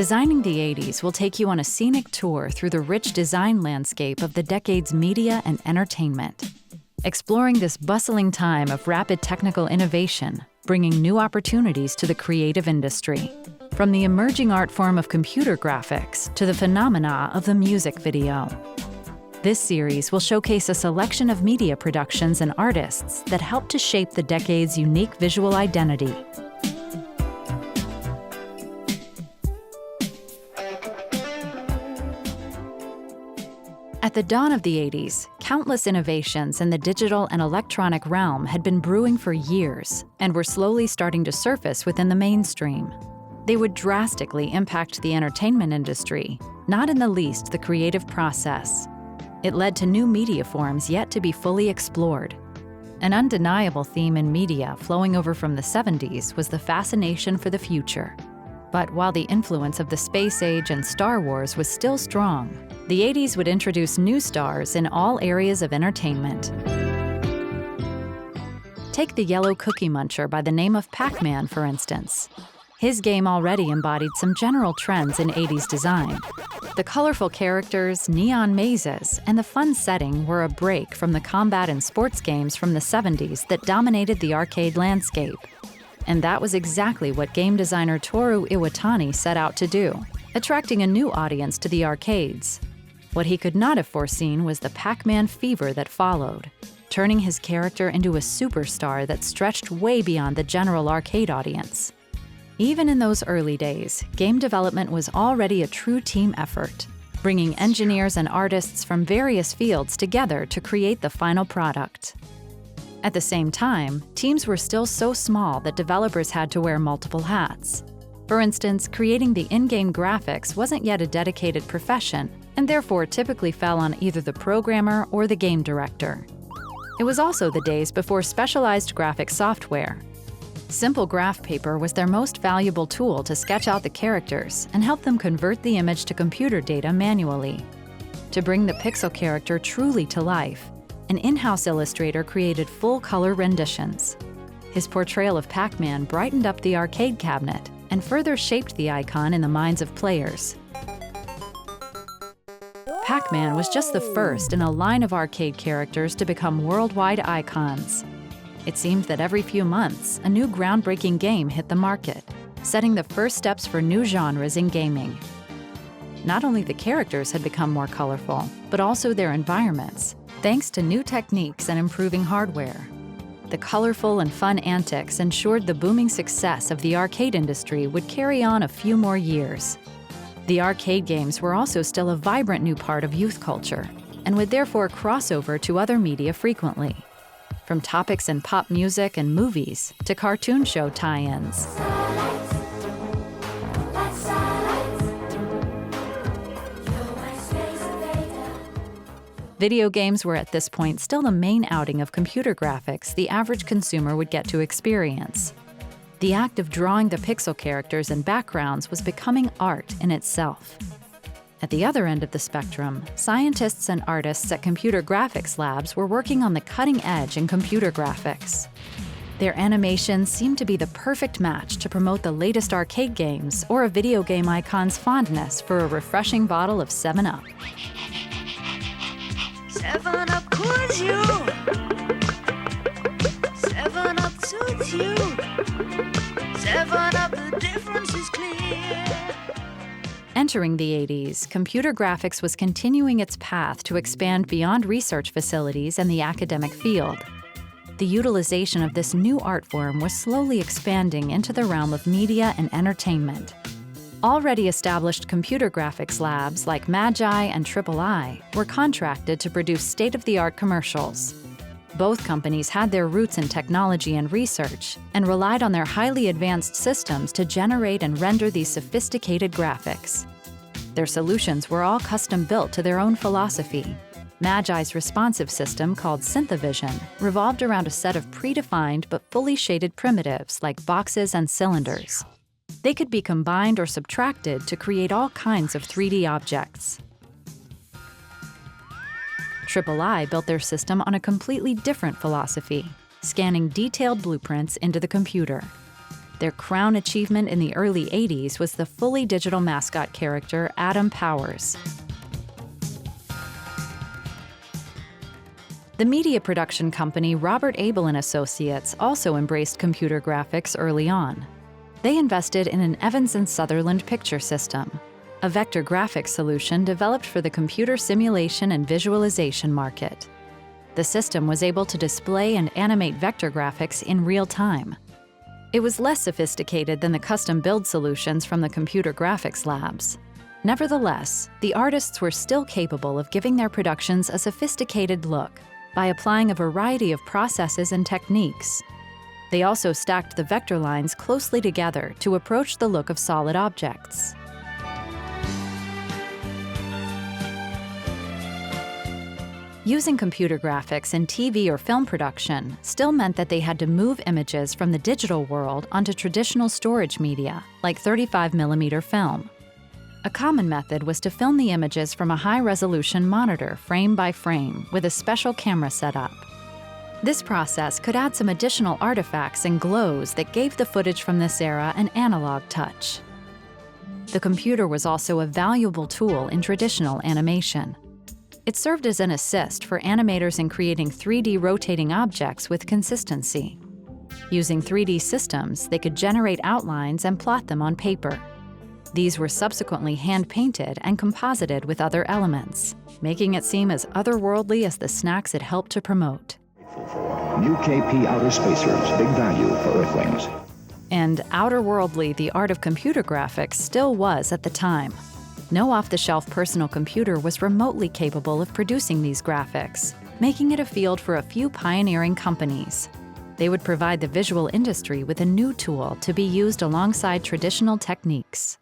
Designing the 80s will take you on a scenic tour through the rich design landscape of the decade's media and entertainment. Exploring this bustling time of rapid technical innovation, bringing new opportunities to the creative industry. From the emerging art form of computer graphics to the phenomena of the music video. This series will showcase a selection of media productions and artists that helped to shape the decade's unique visual identity. At the dawn of the 80s, countless innovations in the digital and electronic realm had been brewing for years and were slowly starting to surface within the mainstream. They would drastically impact the entertainment industry, not in the least the creative process. It led to new media forms yet to be fully explored. An undeniable theme in media flowing over from the 70s was the fascination for the future. But while the influence of the space age and Star Wars was still strong, the 80s would introduce new stars in all areas of entertainment. Take the yellow cookie muncher by the name of Pac-Man, for instance. His game already embodied some general trends in 80s design. The colorful characters, neon mazes, and the fun setting were a break from the combat and sports games from the 70s that dominated the arcade landscape. And that was exactly what game designer Toru Iwatani set out to do, attracting a new audience to the arcades. What he could not have foreseen was the Pac-Man fever that followed, turning his character into a superstar that stretched way beyond the general arcade audience. Even in those early days, game development was already a true team effort, bringing engineers and artists from various fields together to create the final product. At the same time, teams were still so small that developers had to wear multiple hats. For instance, creating the in-game graphics wasn't yet a dedicated profession, and therefore typically fell on either the programmer or the game director. It was also the days before specialized graphic software. Simple graph paper was their most valuable tool to sketch out the characters and help them convert the image to computer data manually. To bring the pixel character truly to life, an in-house illustrator created full-color renditions. His portrayal of Pac-Man brightened up the arcade cabinet and further shaped the icon in the minds of players. Pac-Man was just the first in a line of arcade characters to become worldwide icons. It seemed that every few months, a new groundbreaking game hit the market, setting the first steps for new genres in gaming. Not only the characters had become more colorful, but also their environments, thanks to new techniques and improving hardware. The colorful and fun antics ensured the booming success of the arcade industry would carry on a few more years. The arcade games were also still a vibrant new part of youth culture, and would therefore cross over to other media frequently. From topics in pop music and movies to cartoon show tie-ins. Video games were at this point still the main outing of computer graphics the average consumer would get to experience. The act of drawing the pixel characters and backgrounds was becoming art in itself. At the other end of the spectrum, scientists and artists at computer graphics labs were working on the cutting edge in computer graphics. Their animations seemed to be the perfect match to promote the latest arcade games or a video game icon's fondness for a refreshing bottle of 7-Up. 7-Up cools you. 7-Up suits you. 7-Up, the difference is clear. Entering the 80s, computer graphics was continuing its path to expand beyond research facilities and the academic field. The utilization of this new art form was slowly expanding into the realm of media and entertainment. Already established computer graphics labs like Magi and III were contracted to produce state-of-the-art commercials. Both companies had their roots in technology and research and relied on their highly advanced systems to generate and render these sophisticated graphics. Their solutions were all custom-built to their own philosophy. Magi's responsive system, called Synthavision, revolved around a set of predefined but fully shaded primitives like boxes and cylinders. They could be combined or subtracted to create all kinds of 3D objects. III built their system on a completely different philosophy, scanning detailed blueprints into the computer. Their crown achievement in the early 80s was the fully digital mascot character Adam Powers. The media production company Robert Abel and Associates also embraced computer graphics early on. They invested in an Evans and Sutherland picture system, a vector graphics solution developed for the computer simulation and visualization market. The system was able to display and animate vector graphics in real time. It was less sophisticated than the custom-build solutions from the computer graphics labs. Nevertheless, the artists were still capable of giving their productions a sophisticated look by applying a variety of processes and techniques. They also stacked the vector lines closely together to approach the look of solid objects. Using computer graphics in TV or film production still meant that they had to move images from the digital world onto traditional storage media, like 35mm film. A common method was to film the images from a high-resolution monitor frame by frame with a special camera setup. This process could add some additional artifacts and glows that gave the footage from this era an analog touch. The computer was also a valuable tool in traditional animation. It served as an assist for animators in creating 3D rotating objects with consistency. Using 3D systems, they could generate outlines and plot them on paper. These were subsequently hand-painted and composited with other elements, making it seem as otherworldly as the snacks it helped to promote. New KP outer spacers, big value for Earthlings. And outerworldly the art of computer graphics still was at the time. No off-the-shelf personal computer was remotely capable of producing these graphics, making it a field for a few pioneering companies. They would provide the visual industry with a new tool to be used alongside traditional techniques.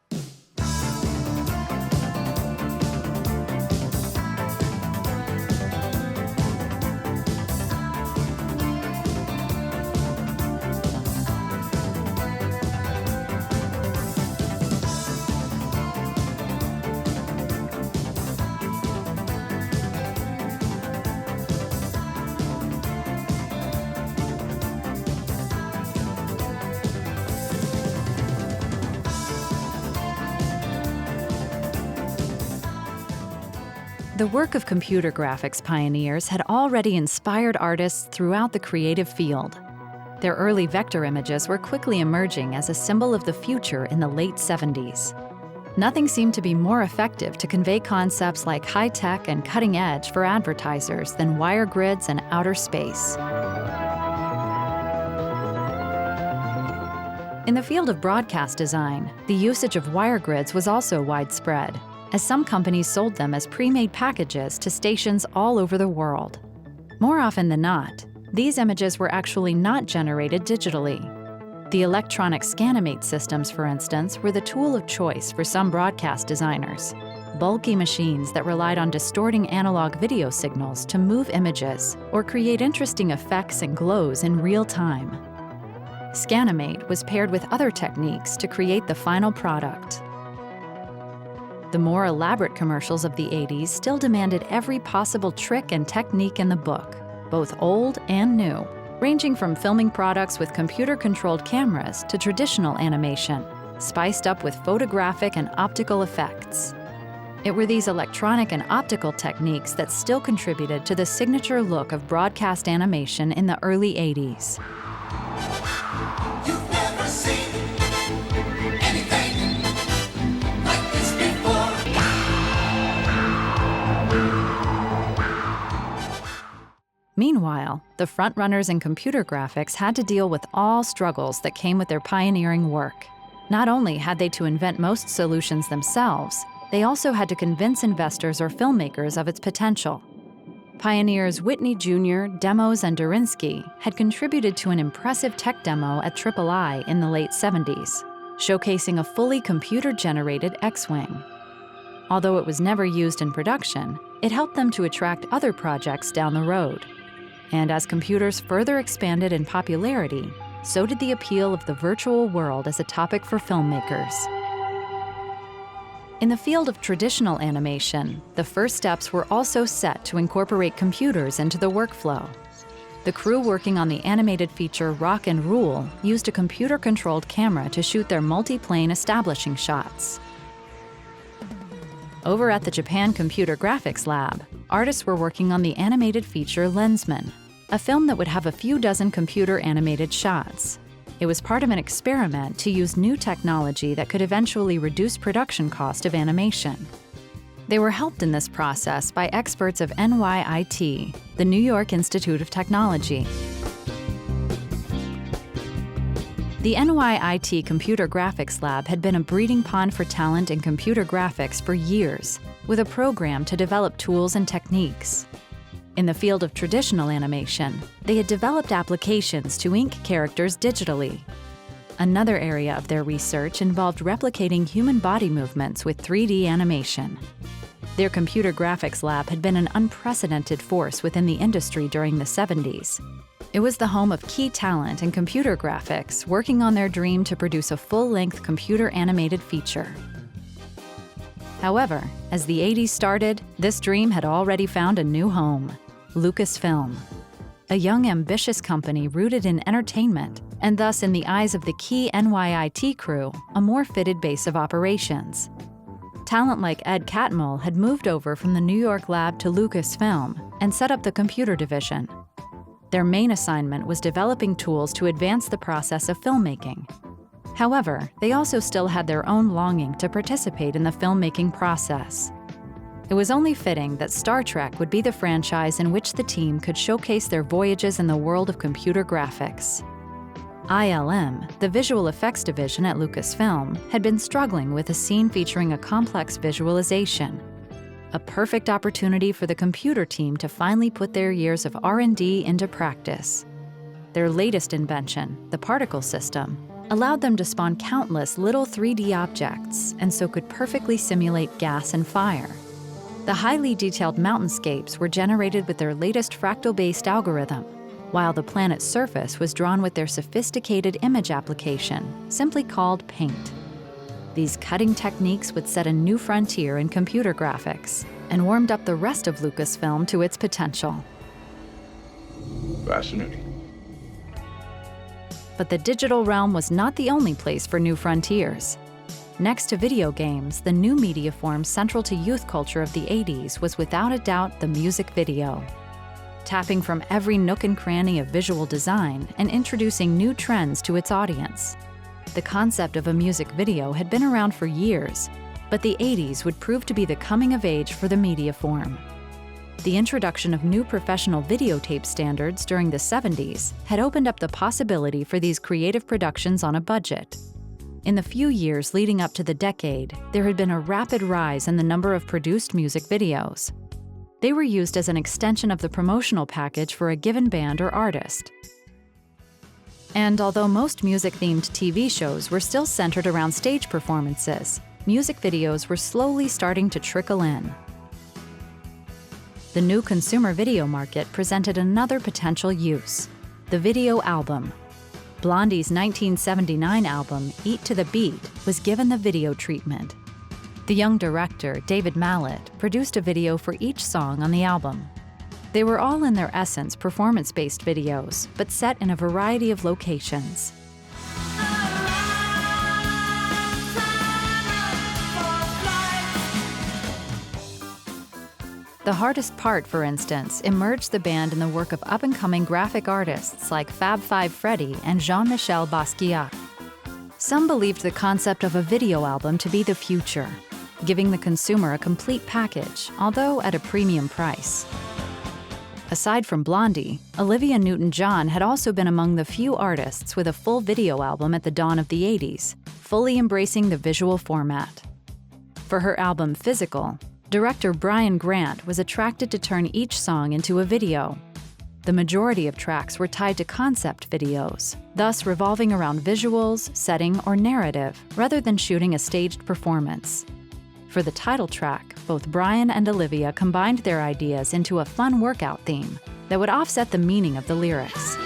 The work of computer graphics pioneers had already inspired artists throughout the creative field. Their early vector images were quickly emerging as a symbol of the future in the late 70s. Nothing seemed to be more effective to convey concepts like high-tech and cutting-edge for advertisers than wire grids and outer space. In the field of broadcast design, the usage of wire grids was also widespread, as some companies sold them as pre-made packages to stations all over the world. More often than not, these images were actually not generated digitally. The electronic Scanimate systems, for instance, were the tool of choice for some broadcast designers. Bulky machines that relied on distorting analog video signals to move images or create interesting effects and glows in real time. Scanimate was paired with other techniques to create the final product. The more elaborate commercials of the 80s still demanded every possible trick and technique in the book, both old and new, ranging from filming products with computer-controlled cameras to traditional animation, spiced up with photographic and optical effects. It were these electronic and optical techniques that still contributed to the signature look of broadcast animation in the early 80s. You've never seen anything like this before. Meanwhile, the frontrunners in computer graphics had to deal with all struggles that came with their pioneering work. Not only had they to invent most solutions themselves, they also had to convince investors or filmmakers of its potential. Pioneers Whitney Jr., Demos, and Durinsky had contributed to an impressive tech demo at III in the late 70s, showcasing a fully computer-generated X-Wing. Although it was never used in production, it helped them to attract other projects down the road. And as computers further expanded in popularity, so did the appeal of the virtual world as a topic for filmmakers. In the field of traditional animation, the first steps were also set to incorporate computers into the workflow. The crew working on the animated feature Rock and Rule used a computer-controlled camera to shoot their multi-plane establishing shots. Over at the Japan Computer Graphics Lab, artists were working on the animated feature Lensman, a film that would have a few dozen computer-animated shots. It was part of an experiment to use new technology that could eventually reduce production cost of animation. They were helped in this process by experts of NYIT, the New York Institute of Technology. The NYIT Computer Graphics Lab had been a breeding pond for talent in computer graphics for years, with a program to develop tools and techniques. In the field of traditional animation, they had developed applications to ink characters digitally. Another area of their research involved replicating human body movements with 3D animation. Their computer graphics lab had been an unprecedented force within the industry during the 70s. It was the home of key talent in computer graphics working on their dream to produce a full-length computer animated feature. However, as the 80s started, this dream had already found a new home: Lucasfilm. A young, ambitious company rooted in entertainment, and thus in the eyes of the key NYIT crew, a more fitted base of operations. Talent like Ed Catmull had moved over from the New York lab to Lucasfilm and set up the computer division. Their main assignment was developing tools to advance the process of filmmaking. However, they also still had their own longing to participate in the filmmaking process. It was only fitting that Star Trek would be the franchise in which the team could showcase their voyages in the world of computer graphics. ILM, the visual effects division at Lucasfilm, had been struggling with a scene featuring a complex visualization. A perfect opportunity for the computer team to finally put their years of R&D into practice. Their latest invention, the particle system, allowed them to spawn countless little 3D objects and so could perfectly simulate gas and fire. The highly detailed mountainscapes were generated with their latest fractal-based algorithm, while the planet's surface was drawn with their sophisticated image application, simply called Paint. These cutting techniques would set a new frontier in computer graphics and warmed up the rest of Lucasfilm to its potential. Fascinating. But the digital realm was not the only place for new frontiers. Next to video games, the new media form central to youth culture of the 80s was without a doubt the music video. Tapping from every nook and cranny of visual design and introducing new trends to its audience. The concept of a music video had been around for years, but the 80s would prove to be the coming of age for the media form. The introduction of new professional videotape standards during the 70s had opened up the possibility for these creative productions on a budget. In the few years leading up to the decade, there had been a rapid rise in the number of produced music videos. They were used as an extension of the promotional package for a given band or artist. And although most music-themed TV shows were still centered around stage performances, music videos were slowly starting to trickle in. The new consumer video market presented another potential use: the video album. Blondie's 1979 album, Eat to the Beat, was given the video treatment. The young director, David Mallet, produced a video for each song on the album. They were all in their essence performance-based videos, but set in a variety of locations. The hardest part, for instance, immersed the band in the work of up-and-coming graphic artists like Fab Five Freddy and Jean-Michel Basquiat. Some believed the concept of a video album to be the future, giving the consumer a complete package, although at a premium price. Aside from Blondie, Olivia Newton-John had also been among the few artists with a full video album at the dawn of the 80s, fully embracing the visual format. For her album Physical, director Brian Grant was attracted to turn each song into a video. The majority of tracks were tied to concept videos, thus revolving around visuals, setting, or narrative, rather than shooting a staged performance. For the title track, both Brian and Olivia combined their ideas into a fun workout theme that would offset the meaning of the lyrics.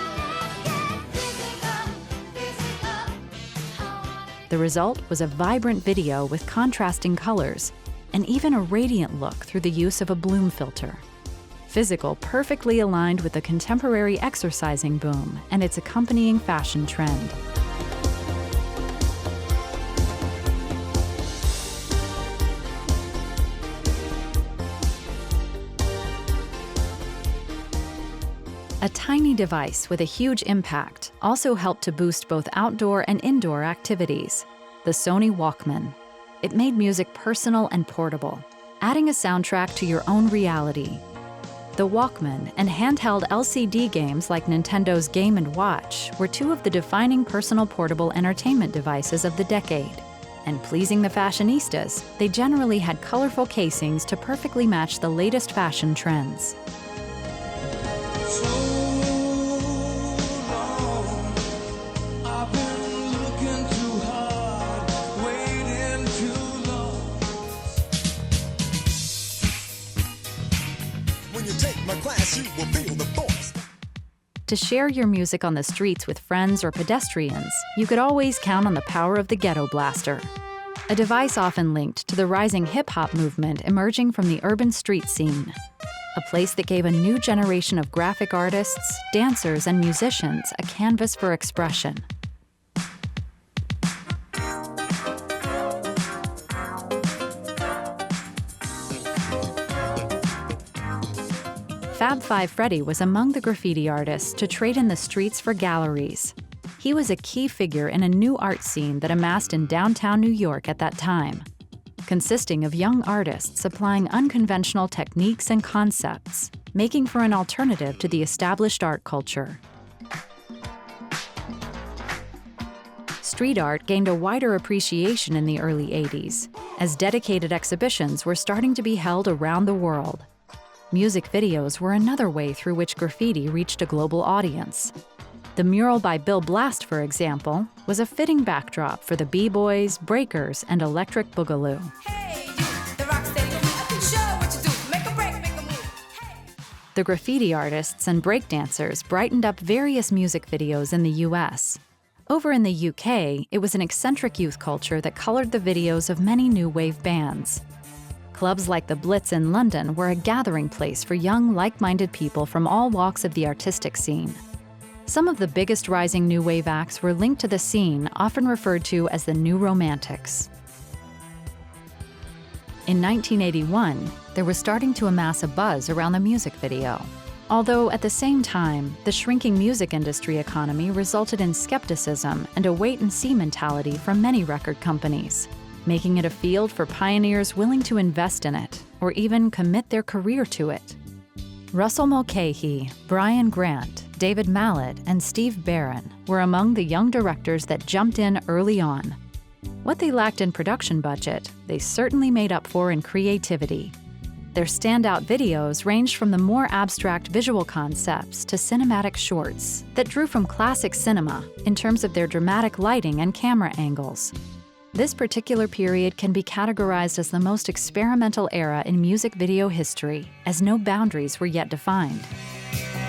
The result was a vibrant video with contrasting colors and even a radiant look through the use of a bloom filter. Physical perfectly aligned with the contemporary exercising boom and its accompanying fashion trend. A tiny device with a huge impact also helped to boost both outdoor and indoor activities, the Sony Walkman. It made music personal and portable, adding a soundtrack to your own reality. The Walkman and handheld LCD games like Nintendo's Game & Watch were two of the defining personal portable entertainment devices of the decade. And pleasing the fashionistas, they generally had colorful casings to perfectly match the latest fashion trends. To share your music on the streets with friends or pedestrians, you could always count on the power of the Ghetto Blaster, a device often linked to the rising hip-hop movement emerging from the urban street scene, a place that gave a new generation of graphic artists, dancers, and musicians a canvas for expression. Fab Five Freddy was among the graffiti artists to trade in the streets for galleries. He was a key figure in a new art scene that amassed in downtown New York at that time, consisting of young artists applying unconventional techniques and concepts, making for an alternative to the established art culture. Street art gained a wider appreciation in the early 80s, as dedicated exhibitions were starting to be held around the world. Music videos were another way through which graffiti reached a global audience. The mural by Bill Blast, for example, was a fitting backdrop for the b-boys, breakers, and electric boogaloo. Hey, you, the rock steady, show what you do, make a break, make a move. Hey. The graffiti artists and breakdancers brightened up various music videos in the US. Over in the UK, it was an eccentric youth culture that colored the videos of many new wave bands. Clubs like the Blitz in London were a gathering place for young, like-minded people from all walks of the artistic scene. Some of the biggest rising new wave acts were linked to the scene, often referred to as the New Romantics. In 1981, there was starting to amass a buzz around the music video. Although at the same time, the shrinking music industry economy resulted in skepticism and a wait-and-see mentality from many record companies, making it a field for pioneers willing to invest in it, or even commit their career to it. Russell Mulcahy, Brian Grant, David Mallet, and Steve Barron were among the young directors that jumped in early on. What they lacked in production budget, they certainly made up for in creativity. Their standout videos ranged from the more abstract visual concepts to cinematic shorts that drew from classic cinema in terms of their dramatic lighting and camera angles. This particular period can be categorized as the most experimental era in music video history, as no boundaries were yet defined.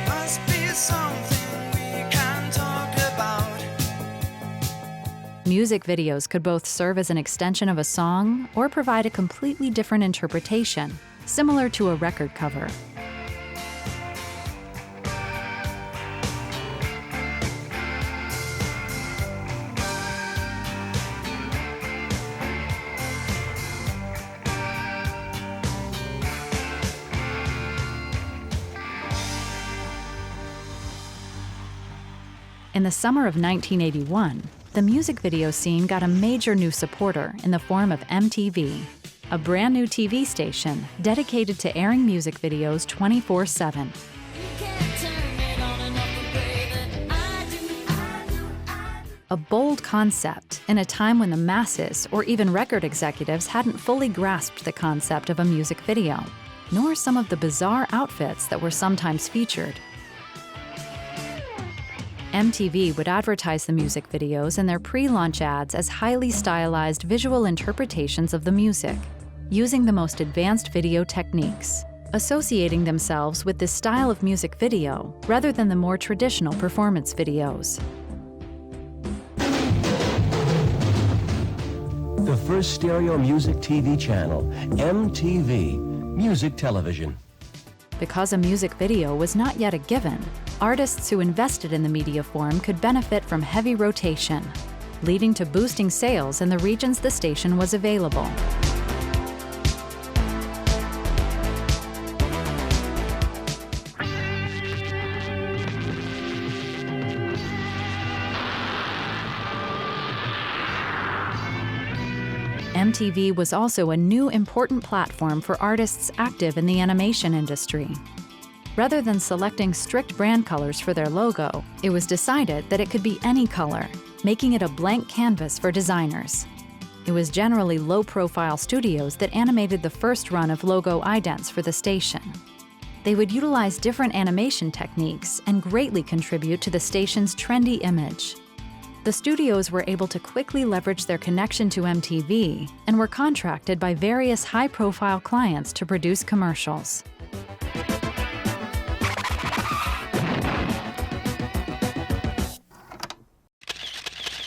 Must be something we can talk about. Music videos could both serve as an extension of a song or provide a completely different interpretation, similar to a record cover. In the summer of 1981, the music video scene got a major new supporter in the form of MTV, a brand new TV station dedicated to airing music videos 24/7. A bold concept in a time when the masses or even record executives hadn't fully grasped the concept of a music video, nor some of the bizarre outfits that were sometimes featured. MTV would advertise the music videos in their pre-launch ads as highly stylized visual interpretations of the music, using the most advanced video techniques, associating themselves with this style of music video rather than the more traditional performance videos. The first stereo music TV channel, MTV, Music Television. Because a music video was not yet a given, artists who invested in the media form could benefit from heavy rotation, leading to boosting sales in the regions the station was available. MTV was also a new important platform for artists active in the animation industry. Rather than selecting strict brand colors for their logo, it was decided that it could be any color, making it a blank canvas for designers. It was generally low-profile studios that animated the first run of logo idents for the station. They would utilize different animation techniques and greatly contribute to the station's trendy image. The studios were able to quickly leverage their connection to MTV and were contracted by various high-profile clients to produce commercials.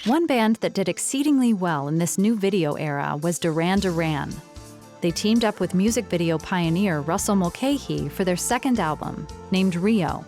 One band that did exceedingly well in this new video era was Duran. They teamed up with music video pioneer Russell Mulcahy for their second album, named Rio.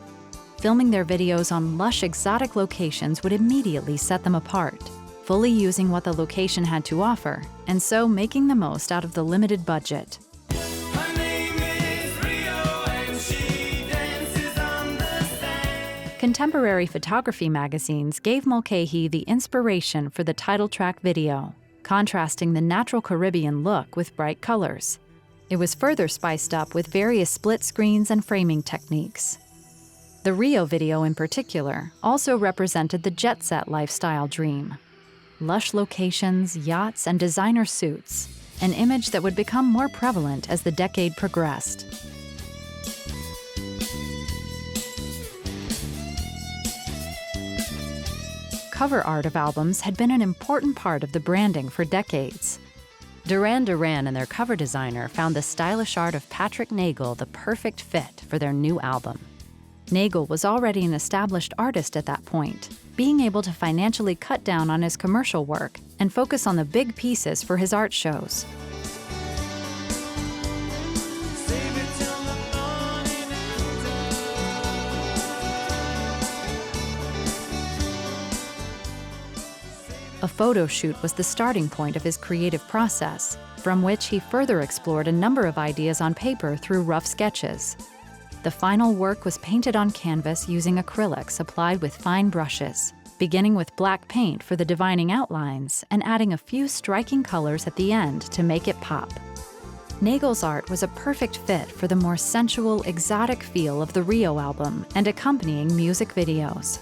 Filming their videos on lush, exotic locations would immediately set them apart, fully using what the location had to offer, and so making the most out of the limited budget. Her name is Rio and she dances on the sand. Contemporary photography magazines gave Mulcahy the inspiration for the title track video, contrasting the natural Caribbean look with bright colors. It was further spiced up with various split screens and framing techniques. The Rio video in particular also represented the jet-set lifestyle dream. Lush locations, yachts, and designer suits, an image that would become more prevalent as the decade progressed. Cover art of albums had been an important part of the branding for decades. Duran and their cover designer found the stylish art of Patrick Nagel the perfect fit for their new album. Nagel was already an established artist at that point, being able to financially cut down on his commercial work and focus on the big pieces for his art shows. Save it till the morning A photo shoot was the starting point of his creative process, from which he further explored a number of ideas on paper through rough sketches. The final work was painted on canvas using acrylics applied with fine brushes, beginning with black paint for the divining outlines and adding a few striking colors at the end to make it pop. Nagel's art was a perfect fit for the more sensual, exotic feel of the Rio album and accompanying music videos.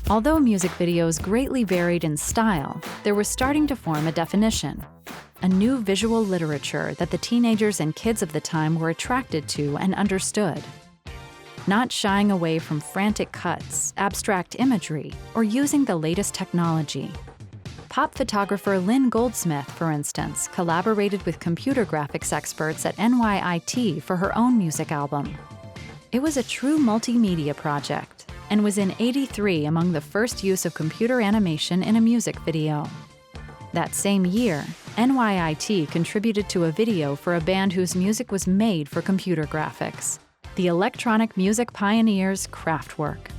Although music videos greatly varied in style, there was starting to form a definition, a new visual literature that the teenagers and kids of the time were attracted to and understood. Not shying away from frantic cuts, abstract imagery, or using the latest technology. Pop photographer Lynn Goldsmith, for instance, collaborated with computer graphics experts at NYIT for her own music album. It was a true multimedia project, and was in '83 among the first use of computer animation in a music video. That same year, NYIT contributed to a video for a band whose music was made for computer graphics, the electronic music pioneers Kraftwerk.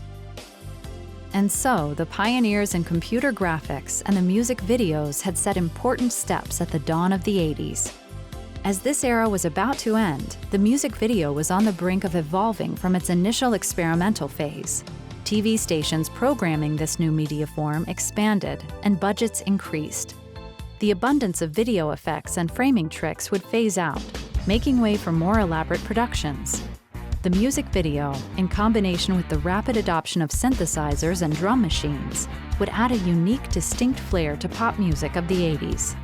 And so, the pioneers in computer graphics and the music videos had set important steps at the dawn of the '80s. As this era was about to end, the music video was on the brink of evolving from its initial experimental phase. TV stations programming this new media form expanded and budgets increased. The abundance of video effects and framing tricks would phase out, making way for more elaborate productions. The music video, in combination with the rapid adoption of synthesizers and drum machines, would add a unique, distinct flair to pop music of the '80s.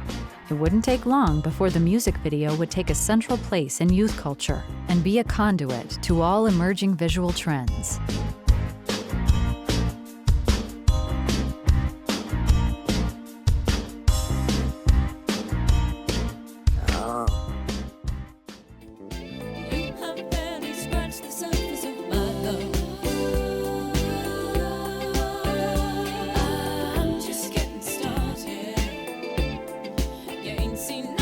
It wouldn't take long before the music video would take a central place in youth culture and be a conduit to all emerging visual trends. You have barely scratched the surface of my love. seen